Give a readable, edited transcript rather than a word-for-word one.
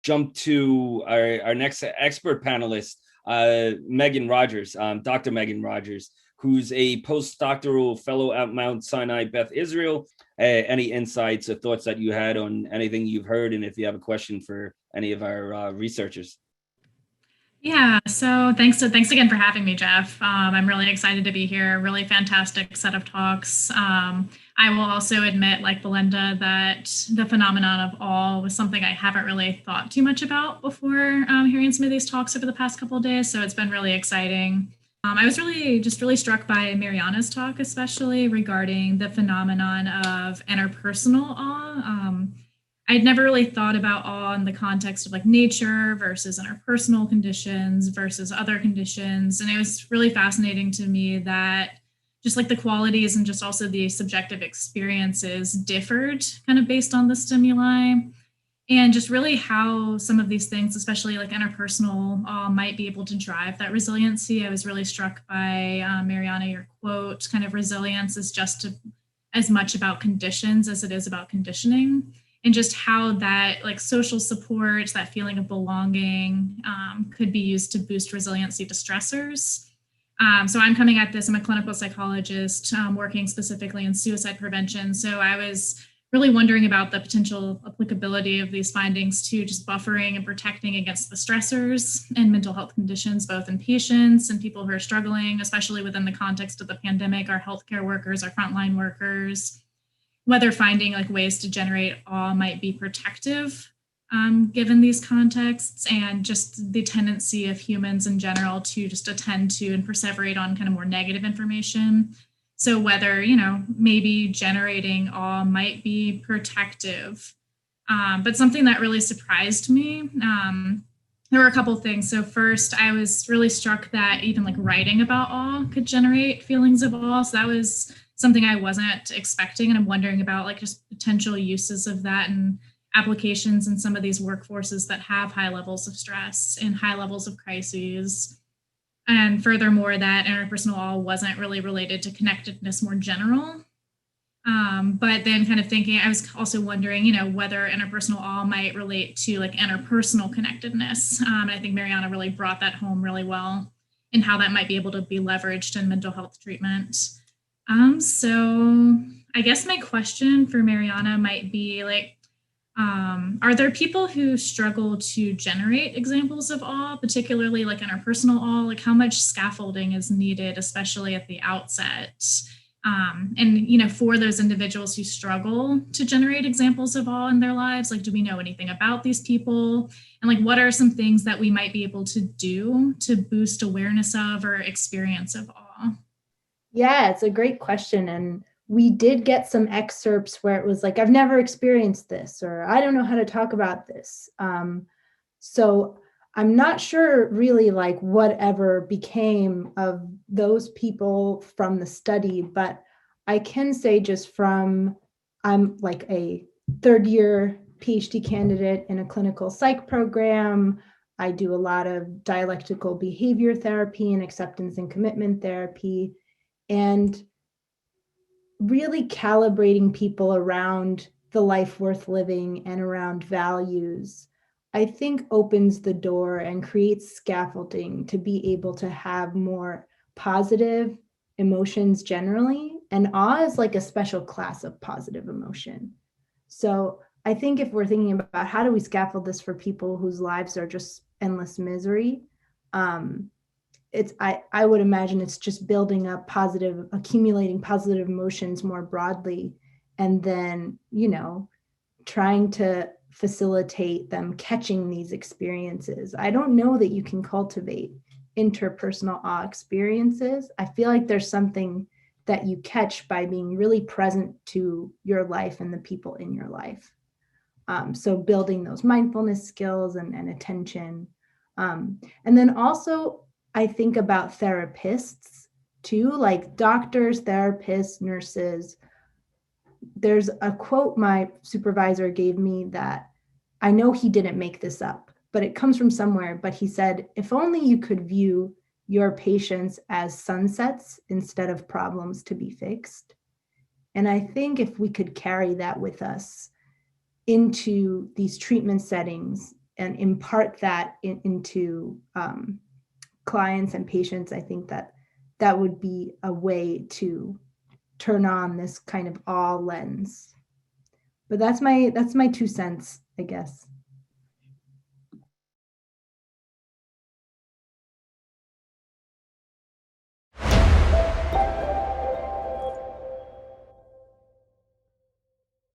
jump to our next expert panelist, Megan Rogers, Dr. Megan Rogers, who's a postdoctoral fellow at Mount Sinai Beth Israel. Any insights or thoughts that you had on anything you've heard, and if you have a question for any of our researchers? Yeah, so thanks again for having me, Jeff. I'm really excited to be here. Really fantastic set of talks. I will also admit, like Belinda, that the phenomenon of awe was something I haven't really thought too much about before hearing some of these talks over the past couple of days. So it's been really exciting. I was really struck by Marianna's talk, especially regarding the phenomenon of interpersonal awe. I'd never really thought about awe in the context of like nature versus interpersonal conditions versus other conditions. And it was really fascinating to me that just like the qualities and just also the subjective experiences differed kind of based on the stimuli. And just really how some of these things, especially like interpersonal, might be able to drive that resiliency. I was really struck by Marianna, your quote, kind of resilience is just as much about conditions as it is about conditioning. And just how that like social support, that feeling of belonging could be used to boost resiliency to stressors. So I'm coming at this, I'm a clinical psychologist working specifically in suicide prevention. So I was really wondering about the potential applicability of these findings to just buffering and protecting against the stressors and mental health conditions, both in patients and people who are struggling, especially within the context of the pandemic, our healthcare workers, our frontline workers, whether finding like ways to generate awe might be protective given these contexts, and just the tendency of humans in general to just attend to and perseverate on kind of more negative information. So whether, maybe generating awe might be protective. But something that really surprised me, there were a couple of things. So first, I was really struck that even like writing about awe could generate feelings of awe. So that was something I wasn't expecting. And I'm wondering about like just potential uses of that and applications in some of these workforces that have high levels of stress and high levels of crises. And furthermore, that interpersonal awe wasn't really related to connectedness more general. But then kind of thinking, I was also wondering, whether interpersonal awe might relate to like interpersonal connectedness. And I think Marianna really brought that home really well, and how that might be able to be leveraged in mental health treatment. So I guess my question for Marianna might be like, are there people who struggle to generate examples of awe, particularly like interpersonal awe? Like how much scaffolding is needed, especially at the outset? And for those individuals who struggle to generate examples of awe in their lives, like, do we know anything about these people? And like, what are some things that we might be able to do to boost awareness of or experience of awe? Yeah, it's a great question. And we did get some excerpts where it was like, I've never experienced this, or I don't know how to talk about this. So I'm not sure really like whatever became of those people from the study, but I can say just from, I'm like a third year PhD candidate in a clinical psych program. I do a lot of dialectical behavior therapy and acceptance and commitment therapy. And really calibrating people around the life worth living and around values, I think opens the door and creates scaffolding to be able to have more positive emotions generally. And awe is like a special class of positive emotion. So I think if we're thinking about how do we scaffold this for people whose lives are just endless misery, I would imagine it's just building up accumulating positive emotions more broadly, and then, trying to facilitate them catching these experiences. I don't know that you can cultivate interpersonal awe experiences. I feel like there's something that you catch by being really present to your life and the people in your life. So building those mindfulness skills and attention. And then also, I think about therapists too, like doctors, therapists, nurses. There's a quote my supervisor gave me that I know he didn't make this up, but it comes from somewhere. But he said, if only you could view your patients as sunsets instead of problems to be fixed. And I think if we could carry that with us into these treatment settings, and impart that into clients and patients, I think that would be a way to turn on this kind of awe lens. But that's my 2 cents, I guess.